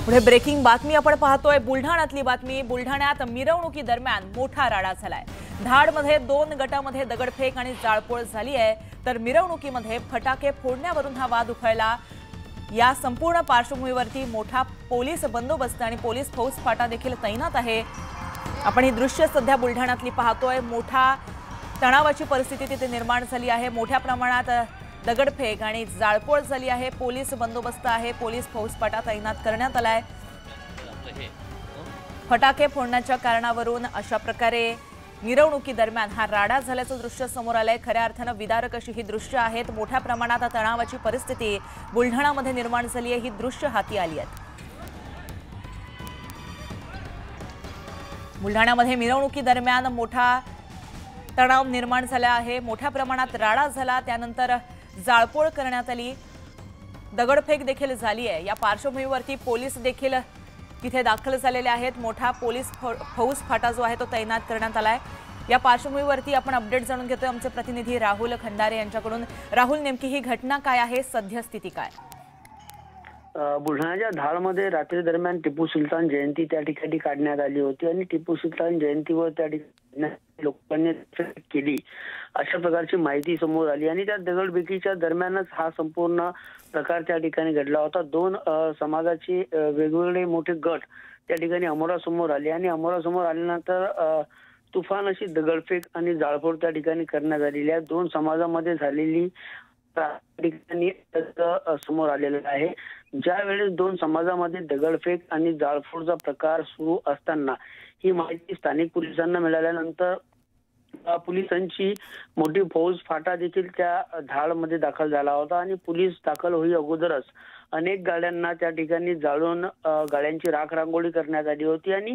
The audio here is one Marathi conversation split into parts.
पुढे ब्रेकिंग बातमी आपण पाहतोय। बुलढाण्यातली बातमी। बुलढाण्यात मिरवणुकी दरम्यान मोठा राडा झालाय। धाडमध्ये 2 गटामध्ये दगडफेक आणि जाळपोळ झाली आहे, तर मिरवणुकीमध्ये फटाके फोडण्यावरून हा वाद उफाळला। या संपूर्ण पार्श्वभूमीवरती मोठा पोलीस बंदोबस्त आणि पोलीस फौजफाटा देखील तैनात आहे। आपण ही दृश्य सध्या बुलढाण्यातली पाहतोय। मोठा तणावाची परिस्थिती तिथे निर्माण झाली आहे। मोठ्या प्रमाणात दगडफेक आणि जाळपोळ झाली आहे। पोलीस बंदोबस्त आहे, पोलीस फौजफाटा तैनात करण्यात आलाय। फटाके फोडण्याच्या कारणावरून अशा प्रकारे मिरवणुकी दरम्यान हा राडा झाल्याचं दृश्य समोर आलंय। खऱ्या अर्थाने विदारक अशी ही दृश्य आहेत। मोठ्या प्रमाणात तणावाची परिस्थिती बुलढाणामध्ये निर्माण झाली आहे। ही दृश्य हाती आली आहेत। बुलढाण्यामध्ये मिरवणुकी दरम्यान मोठा तणाव निर्माण झाला आहे। मोठ्या प्रमाणात राडा झाला, त्यानंतर जाळपोळ करण्यात आली, दगडफेक देखील झाली आहे। या पार्श्वभूमीवरती पोलीस देखील तिथे दाखल झालेले आहेत। मोठा पोलीस फौजफाटा जो आहे तो तैनात करण्यात आलाय। या पार्श्वभूमीवरती आपण अपडेट जाणून घेतोय आमचे प्रतिनिधी राहुल खंडारे यांच्याकडून। राहुल, नेमकी ही घटना काय आहे, सद्यस्थिती काय? बुलढाण्याच्या धाडमध्ये रात्री दरम्यान टिपू सुलतान जयंती त्या ठिकाणी काढण्यात आली होती आणि टिपू सुलतान जयंतीवर त्या ठिकाणी लोकांनी केली अशा प्रकारची माहिती समोर आली आणि त्या दगडफेकीच्या दरम्यानच हा संपूर्ण प्रकार त्या ठिकाणी घडला होता। 2 समाजाचे वेगवेगळे मोठे गट त्या ठिकाणी अमोरासमोर आले आणि अमोरासमोर आल्यानंतर तुफान अशी दगडफेक आणि जाळपोळ त्या ठिकाणी करण्यात आलेली आहे। 2 समाजामध्ये झालेली ठिकाणी समोर आलेला आहे। ज्या वेळेस 2 समाजामध्ये दगडफेक आणि जाळपोळचा प्रकार सुरू असताना ही माहिती स्थानिक पोलिसांना मिळाल्यानंतर पोलिसांची मोठी फौजफाटा देखील त्या धाडमध्ये दाखल झाला होता आणि पोलीस दाखल होई अगोदरच अनेक गाड्यांना त्या ठिकाणी जाळून गाड्यांची राखरांगोळी करण्यात आली होती आणि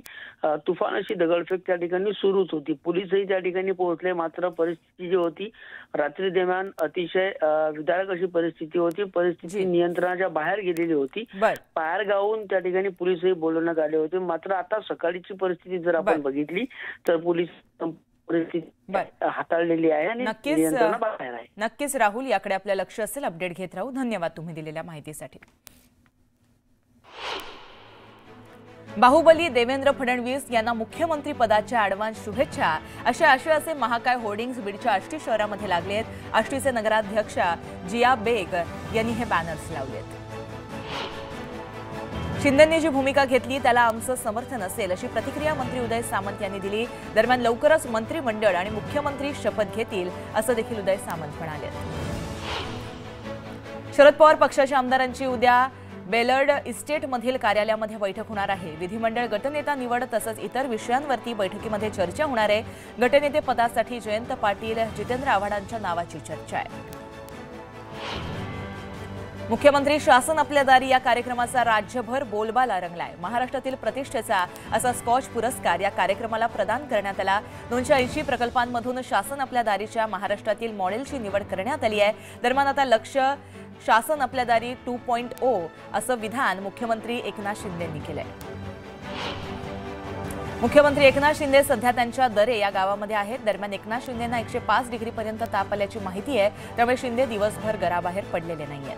तुफान अशी दगडफेक त्या ठिकाणी सुरूच होती। पोलीसही त्या ठिकाणी पोहोचले, मात्र परिस्थिती जी होती रात्री दरम्यान अतिशय विदारक अशी परिस्थिती होती। परिस्थिती नियंत्रणाच्या बाहेर गेलेली होती। बाहेरगावून त्या ठिकाणी पोलीसही बोलवण्यात आले होते, मात्र आता सकाळची परिस्थिती जर आपण बघितली तर पोलीस परिस्थिती हाताळलेली आहे आणि नियंत्रणाबाहेर आहे। नक्कीच राहुल, याकडे आपलं लक्ष असेल, अपडेट घेत राहू। धन्यवाद तुम्ही दिलेल्या माहितीसाठी। बाहुबली देवेंद्र फडणवीस यांना मुख्यमंत्री पदाच्या ॲडव्हान्स शुभेच्छा अशा आशयाचे महाकाय होर्डिंग्स बीडच्या आष्टी शहरामध्ये लागले आहेत। आष्टीचे नगराध्यक्षा जिया बेग यांनी हे बॅनर्स लावलेत। शिंदेंनी जी भूमिका घेतली त्याला आमचं समर्थन असेल अशी प्रतिक्रिया मंत्री उदय सामंत यांनी दिली। दरम्यान लवकरच मंत्रिमंडळ आणि मुख्यमंत्री शपथ घेतील असं देखील उदय सामंत म्हणाले। शरद पवार पक्षाच्या आमदारांची उद्या बेलर्ड इस्टेटमधील कार्यालयामध्ये बैठक होणार आहे। विधिमंडळ गटनेता निवड तसंच इतर विषयांवरती बैठकीमध्ये चर्चा होणार आहे। गटनेते पदासाठी जयंत पाटील, जितेंद्र आव्हाडांच्या नावाची चर्चा आहे। मुख्यमंत्री शासन आपल्या दारी या कार्यक्रमाचा राज्यभर बोलबाला रंगलाय। महाराष्ट्रातील प्रतिष्ठेचा असा स्कॉच पुरस्कार या कार्यक्रमाला प्रदान करण्यात आला। 280 प्रकल्पांमधून शासन आपल्या दारीच्या महाराष्ट्रातील मॉडेलची निवड करण्यात आली आहे। दरम्यान आता लक्ष शासन आपल्या दारी 2.0 असं विधान मुख्यमंत्री एकनाथ शिंदेंनी केलंय। मुख्यमंत्री एकनाथ शिंदे सध्या त्यांच्या दरे या गावामध्ये आहेत। दरम्यान एकनाथ शिंदेंना 105 डिग्रीपर्यंत ताप आल्याची माहिती आहे, त्यामुळे शिंदे दिवसभर घराबाहेर पडलेले नाहीयेत।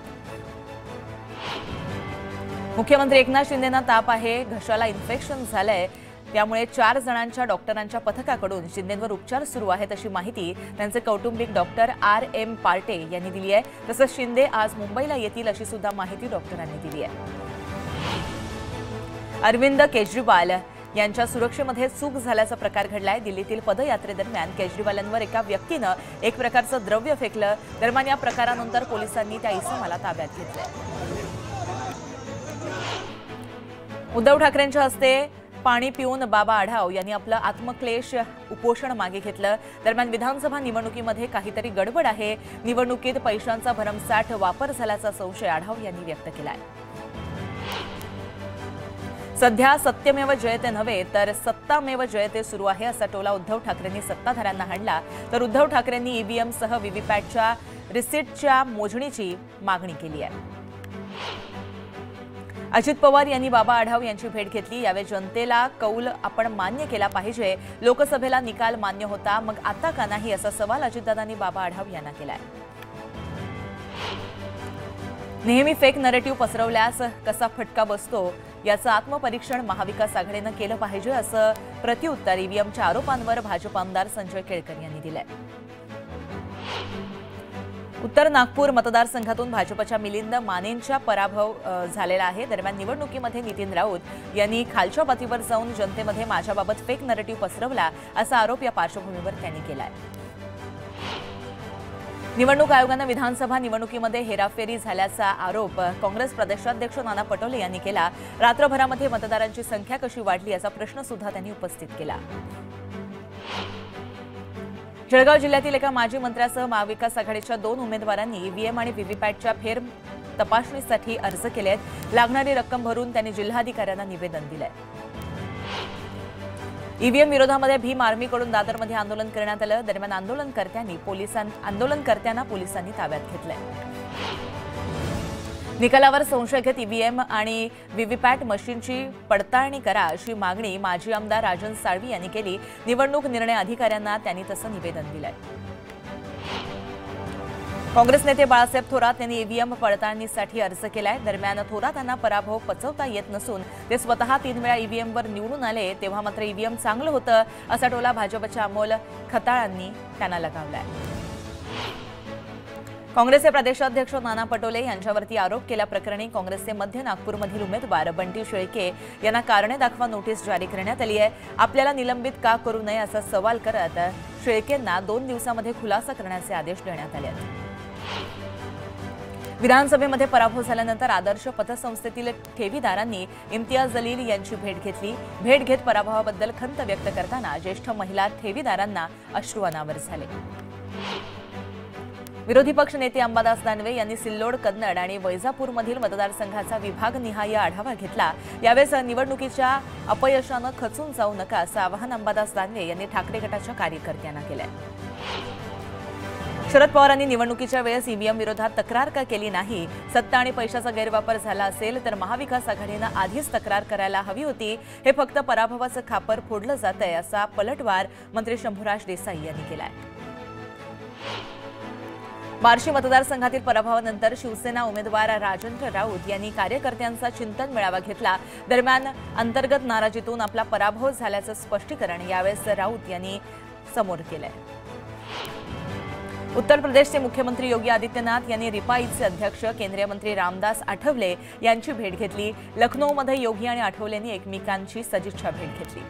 मुख्यमंत्री एकनाथ शिंदेंना ताप आहे, घशाला इन्फेक्शन झालंय, त्यामुळे 4 जणांच्या डॉक्टरांच्या पथकाकडून शिंदेंवर उपचार सुरू आहेत अशी माहिती त्यांचे कौटुंबिक डॉक्टर RM पार्टे यांनी दिली आहे। तसंच शिंदे आज मुंबईला येतील अशी सुद्धा माहिती डॉक्टरांनी दिली आहे। अरविंद केजरीवाल यांच्या सुरक्षेमध्ये चूक झाल्याचा प्रकार घडलाय। दिल्लीतील पदयात्रेदरम्यान केजरीवालांवर एका व्यक्तीनं एक प्रकारचं द्रव्य फेकलं। दरम्यान या प्रकारानंतर पोलिसांनी त्या इसमाला ताब्यात घेतलंय। उद्धव ठाकरेंच्या हस्ते पाणी पिऊन बाबा आढाव यांनी आपलं आत्मक्लेश उपोषण मागे घेतलं। दरम्यान विधानसभा निवडणुकीमध्ये काहीतरी गडबड आहे, निवडणुकीत पैशांचा भरमसाठ वापर झाल्याचा संशय आढाव यांनी व्यक्त केलाय। सध्या सत्यमेव जयते नव्हे तर सत्तामेव जयते सुरू आहे असा टोला उद्धव ठाकरेंनी सत्ताधाऱ्यांना हाणला, तर उद्धव ठाकरेंनी EVM सह व्हीव्हीपॅटच्या रिसीटच्या मोजणीची मागणी केली आहे। अजित पवार यांनी बाबा आढाव यांची भेट घेतली। यावेळी जनतेला कौल आपण मान्य केला पाहिजे, लोकसभेला निकाल मान्य होता, मग आता का नाही असा सवाल अजितदादांनी बाबा आढाव यांना केलाय। नेहमी फेक नरेटिव्ह पसरवल्यास कसा फटका बसतो याचं आत्मपरीक्षण महाविकास आघाडीनं केलं पाहिजे असं प्रत्युत्तर ईव्हीएमच्या आरोपांवर भाजप आमदार संजय केळकर यांनी दिलंय। उत्तर नागपूर मतदारसंघातून भाजपच्या मिलिंद मानेंचा पराभव झालेला आहे। दरम्यान निवडणुकीमध्ये नितीन राऊत यांनी खालच्या पातळीवर जाऊन जनतेमध्ये माझ्याबाबत फेक नरेटिव्ह पसरवला असा आरोप या पार्श्वभूमीवर त्यांनी केलाय। निवडणूक आयोगानं विधानसभा निवडणुकीमध्ये हेराफेरी झाल्याचा आरोप काँग्रेस प्रदेशाध्यक्ष नाना पटोले यांनी केला। रात्रभरामध्ये मतदारांची संख्या कशी वाढली याचा प्रश्न सुद्धा त्यांनी उपस्थित केला। जळगाव जिल्ह्यातील एका माजी मंत्र्यासह महाविकास आघाडीच्या 2 उमेदवारांनी ईव्हीएम आणि व्हीव्हीपॅटच्या फेर तपासणीसाठी अर्ज केले आहेत। लागणारी रक्कम भरून त्यांनी जिल्हाधिकाऱ्यांना निवेदन दिलंय। ईव्हीएम विरोधामध्ये भीम आर्मीकडून दादरमध्ये आंदोलन करण्यात आलं। दरम्यान आंदोलनकर्त्यांना पोलिसांनी ताब्यात घेतलंय। निकालावर संशय घेत ईव्हीएम आणि व्हीव्हीपॅट मशीनची पडताळणी करा अशी मागणी माजी आमदार राजन साळवी यांनी केली। निवडणूक निर्णय अधिकाऱ्यांना त्यांनी तसं निवेदन दिलंय। काँग्रेस नेते बाळासाहेब थोरात यांनी ईव्हीएम पडताळणीसाठी अर्ज केलाय। दरम्यान थोरात यांना पराभव पचवता येत नसून ते स्वतः 3 वेळा ईव्हीएमवर निवडून आले तेव्हा मात्र ईव्हीएम चांगलं होतं असा टोला भाजपच्या अमोल खताळांनी त्यांना लगावलाय। काँग्रेसचे प्रदेशाध्यक्ष नाना पटोले यांच्यावरती आरोप केल्याप्रकरणी काँग्रेसचे मध्य नागपूरमधील उमेदवार बंटी शेळके यांना कारणे दाखवा नोटीस जारी करण्यात आली आहे। आपल्याला निलंबित का करू नये असा सवाल करत शेळकेंना 2 दिवसांमध्ये खुलासा करण्याचे आदेश देण्यात आले आहेत। विधानसभेमध्ये पराभव झाल्यानंतर आदर्श पतसंस्थेतील ठेवीदारांनी इम्तियाज जलील यांची भेट घेतली। भेट घेत पराभवाबद्दल खंत व्यक्त करताना ज्येष्ठ महिला ठेवीदारांना अश्रू अनावर झाले। विरोधी पक्ष नेते अंबादास दानवे यांनी सिल्लोड, कन्नड आणि वैजापूरमधील मतदारसंघाचा विभागनिहाय आढावा घेतला। यावेळेस निवडणुकीच्या अपयशानं खचून जाऊ नका असं आवाहन अंबादास दानवे यांनी ठाकरे गटाच्या कार्यकर्त्यांना केलंय। शरद पवारांनी निवडणुकीच्या वेळेस ईव्हीएम विरोधात तक्रार का केली नाही? सत्ता आणि पैशाचा गैरवापर झाला असेल तर महाविकास आघाडीनं आधीच तक्रार करायला हवी होती। हे फक्त पराभवाचं खापर फोडलं जातंय असा पलटवार मंत्री शंभूराज देसाई यांनी केलाय। बार्शी मतदारसंघातील पराभवानंतर शिवसेना उमेदवार राजेंद्र राऊत यांनी कार्यकर्त्यांचा चिंतन मेळावा घेतला। दरम्यान अंतर्गत नाराजीतून आपला पराभव झाल्याचं स्पष्टीकरण यावेळेस राऊत यांनी समोर केलंय। उत्तर प्रदेशचे मुख्यमंत्री योगी आदित्यनाथ यांनी रिपाईचे अध्यक्ष केंद्रीय मंत्री रामदास आठवले यांची भेट घेतली। लखनौमध्ये योगी आणि आठवलेंनी एकमेकांची सदिच्छा भेट घेतली।